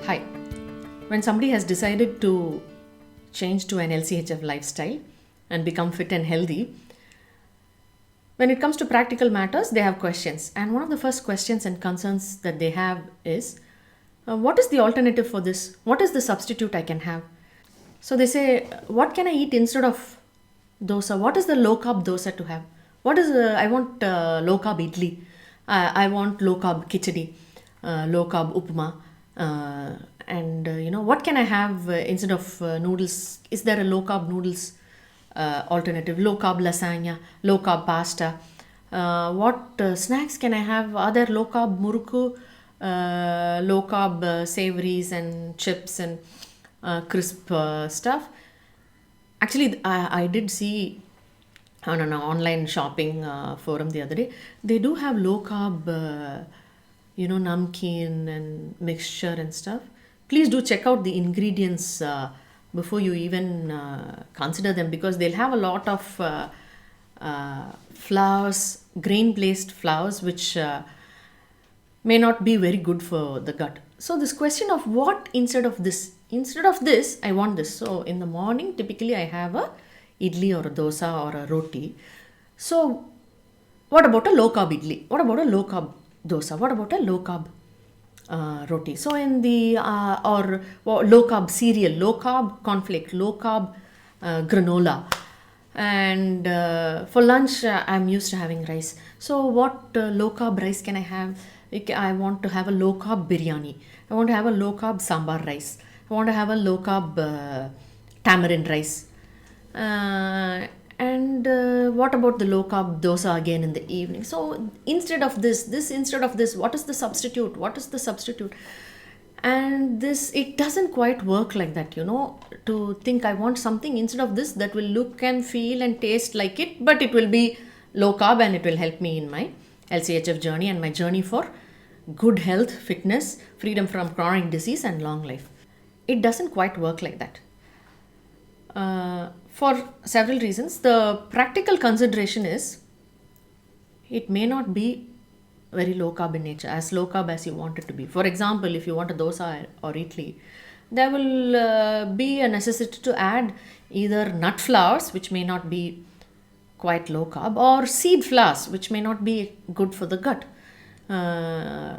Hi. When somebody has decided to change to an LCHF lifestyle and become fit and healthy, when it comes to practical matters, they have questions. And one of the first questions and concerns that they have is what is the alternative for this? What is the substitute I can have? So they say, what can I eat instead of dosa? What is the low carb dosa to have? I want low carb idly. I want low carb khichdi, low carb upma. What can I have instead of noodles? Is there a low carb noodles alternative? Low carb lasagna, low carb pasta. What snacks can I have? Are there low carb murukku, low carb savories and chips and crisp stuff? Actually, I did see on an online shopping forum the other day, they do have low carb, namkeen and mixture and stuff. Please do check out the ingredients before you even consider them, because they'll have a lot of flours, grain-based flours, which may not be very good for the gut. So this question of what instead of this? Instead of this, I want this. So in the morning, typically I have a idly or a dosa or a roti. So what about a low carb idly? What about a low carb dosa? What about a low carb roti? So in the low carb cereal, low carb cornflake, low carb granola. And for lunch, I'm used to having rice. So what low carb rice can I have? I want to have a low carb biryani. I want to have a low carb sambar rice. I want to have a low carb tamarind rice. What about the low carb dosa again in the evening? So instead of this instead of this, what is the substitute? What is the substitute? And it doesn't quite work like that, to think I want something instead of this that will look and feel and taste like it, but it will be low carb and it will help me in my LCHF journey and my journey for good health, fitness, freedom from chronic disease and long life. It doesn't quite work like that. For several reasons. The practical consideration is it may not be very low carb in nature, as low carb as you want it to be. For example, if you want a dosa or idli, there will be a necessity to add either nut flours, which may not be quite low carb, or seed flours, which may not be good for the gut.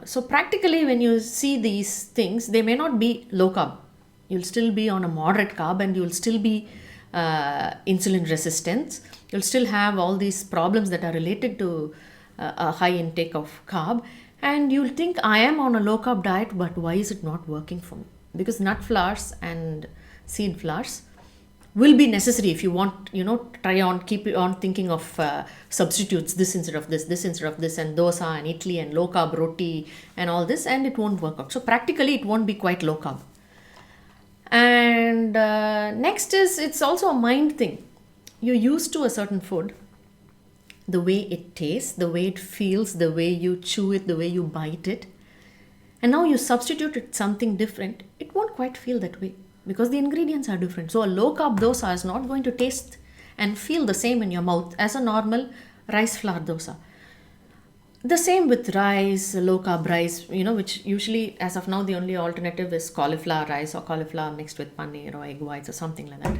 So practically, when you see these things, they may not be low carb. You'll still be on a moderate carb and you'll still be insulin resistant. You'll still have all these problems that are related to a high intake of carb. And you'll think, I am on a low carb diet, but why is it not working for me? Because nut flours and seed flours will be necessary if you want, keep on thinking of substitutes, this instead of this instead of this, and dosa and idli and low carb roti and all this, and it won't work out. So practically, it won't be quite low carb. And next is, it's also a mind thing. You're used to a certain food, the way it tastes, the way it feels, the way you chew it, the way you bite it. And now you substitute it something different, it won't quite feel that way because the ingredients are different. So a low carb dosa is not going to taste and feel the same in your mouth as a normal rice flour dosa. The same with rice, low carb rice, which usually, as of now, the only alternative is cauliflower rice or cauliflower mixed with paneer or egg whites or something like that.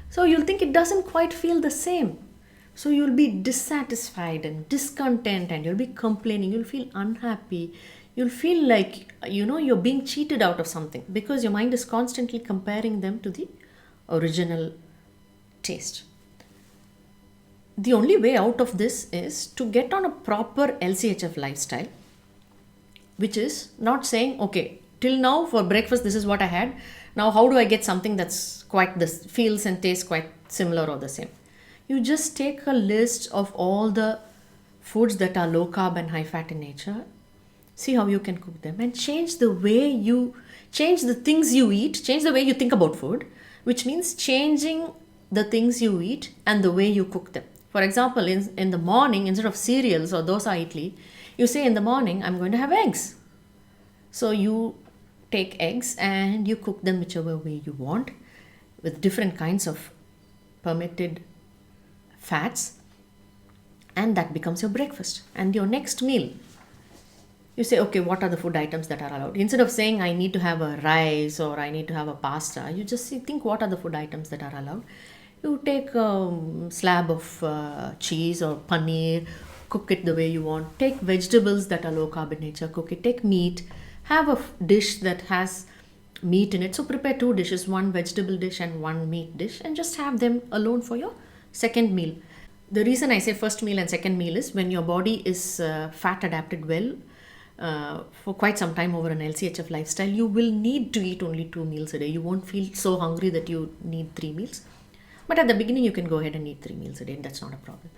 So you'll think it doesn't quite feel the same. So you'll be dissatisfied and discontent and you'll be complaining. You'll feel unhappy. You'll feel like, you're being cheated out of something because your mind is constantly comparing them to the original taste. The only way out of this is to get on a proper LCHF lifestyle, which is not saying, okay, till now for breakfast, this is what I had. Now, how do I get something that's quite this, feels and tastes quite similar or the same? You just take a list of all the foods that are low carb and high fat in nature, see how you can cook them, and change the things you eat, change the way you think about food, which means changing the things you eat and the way you cook them. For example, in the morning, instead of cereals or dosa idli, you say in the morning, I'm going to have eggs. So you take eggs and you cook them whichever way you want with different kinds of permitted fats, and that becomes your breakfast. And your next meal, you say, okay, what are the food items that are allowed? Instead of saying I need to have a rice or I need to have a pasta, you just think what are the food items that are allowed. You take a slab of cheese or paneer, cook it the way you want. Take vegetables that are low carb in nature, cook it. Take meat, have a dish that has meat in it. So prepare two dishes, one vegetable dish and one meat dish, and just have them alone for your second meal. The reason I say first meal and second meal is when your body is fat adapted well for quite some time over an LCHF lifestyle, you will need to eat only 2 meals a day. You won't feel so hungry that you need 3 meals. But at the beginning, you can go ahead and eat 3 meals a day. That's not a problem.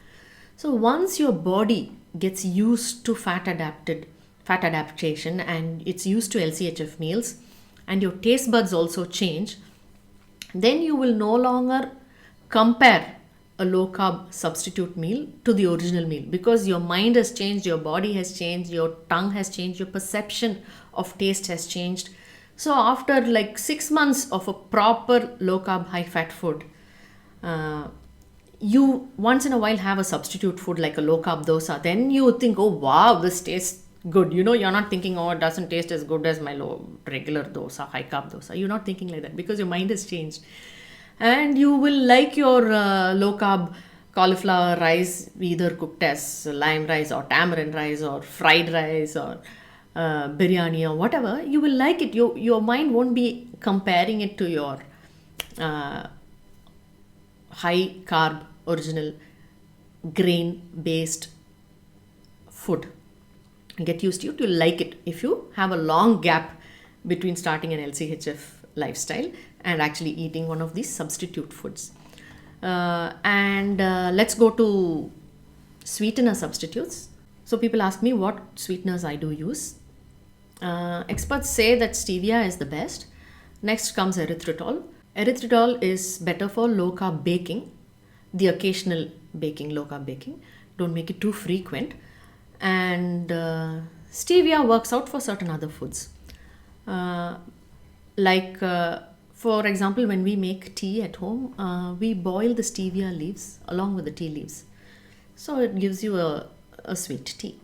So once your body gets used to fat adaptation and it's used to LCHF meals, and your taste buds also change, then you will no longer compare a low carb substitute meal to the original meal, because your mind has changed, your body has changed, your tongue has changed, your perception of taste has changed. So after like 6 months of a proper low carb high fat food, you once in a while have a substitute food like a low carb dosa, then you think, oh wow, this tastes good. You're not thinking, oh, it doesn't taste as good as my regular dosa, high carb dosa. You're not thinking like that because your mind has changed. And you will like your low carb cauliflower rice either cooked as lime rice or tamarind rice or fried rice or biryani or whatever. You will like it. Your mind won't be comparing it to your high carb original grain based food. Get used to it. You'll like it if you have a long gap between starting an LCHF lifestyle and actually eating one of these substitute foods. Let's go to sweetener substitutes. So people ask me what sweeteners I do use. Experts say that stevia is the best. Next comes erythritol. Erythritol is better for low carb baking, the occasional baking, low carb baking. Don't make it too frequent. And stevia works out for certain other foods. For example, when we make tea at home, we boil the stevia leaves along with the tea leaves. So it gives you a sweet tea.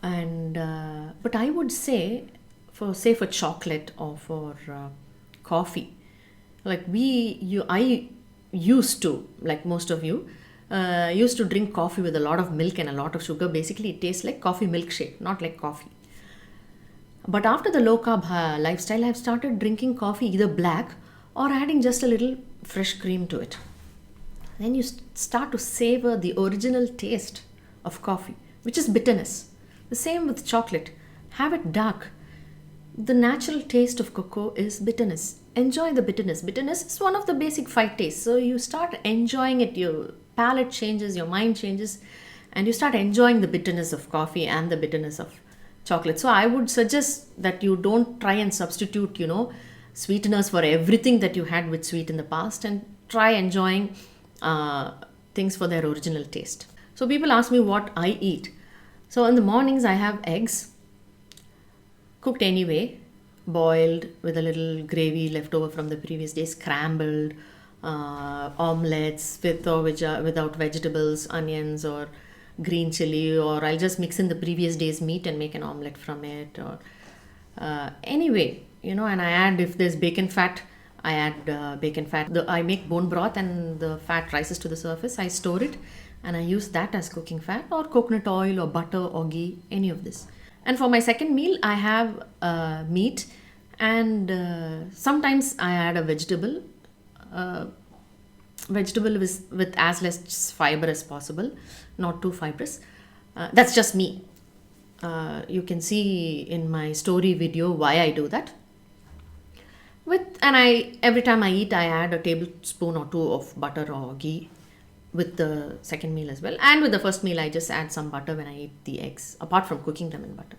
And but I would say for chocolate or for coffee, I used to, like most of you, used to drink coffee with a lot of milk and a lot of sugar. Basically, it tastes like coffee milkshake, not like coffee. But after the low carb lifestyle, I've started drinking coffee either black or adding just a little fresh cream to it. Then you start to savor the original taste of coffee, which is bitterness. The same with chocolate. Have it dark. The natural taste of cocoa is bitterness. Enjoy the bitterness. Bitterness is one of the basic 5 tastes. So you start enjoying it. Your palate changes, your mind changes, and you start enjoying the bitterness of coffee and the bitterness of chocolate. So I would suggest that you don't try and substitute, sweeteners for everything that you had with sweet in the past, and try enjoying things for their original taste. So people ask me what I eat. So in the mornings I have eggs, cooked anyway, boiled with a little gravy left over from the previous day, scrambled, omelets with or without vegetables, onions or green chili, or I'll just mix in the previous day's meat and make an omelette from it, or anyway, and I add, if there's bacon fat, I add bacon fat. I make bone broth and the fat rises to the surface. I store it and I use that as cooking fat, or coconut oil or butter or ghee, any of this. And for my second meal, I have meat, and sometimes I add a vegetable with as less fiber as possible, not too fibrous. That's just me. You can see in my story video why I do that. Every time I eat, I add a tablespoon or 2 of butter or ghee with the second meal as well. And with the first meal, I just add some butter when I eat the eggs, apart from cooking them in butter.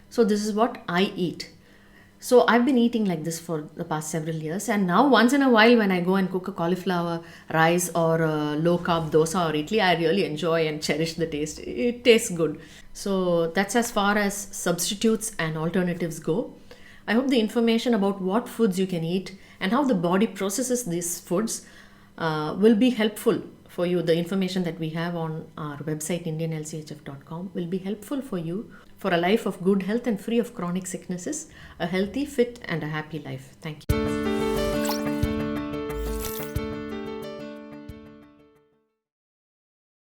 So this is what I eat. So I've been eating like this for the past several years, and now once in a while when I go and cook a cauliflower rice or a low carb dosa or idly, I really enjoy and cherish the taste. It tastes good. So that's as far as substitutes and alternatives go. I hope the information about what foods you can eat and how the body processes these foods will be helpful for you. The information that we have on our website indianlchf.com will be helpful for you for a life of good health and free of chronic sicknesses, a healthy, fit and a happy life. Thank you.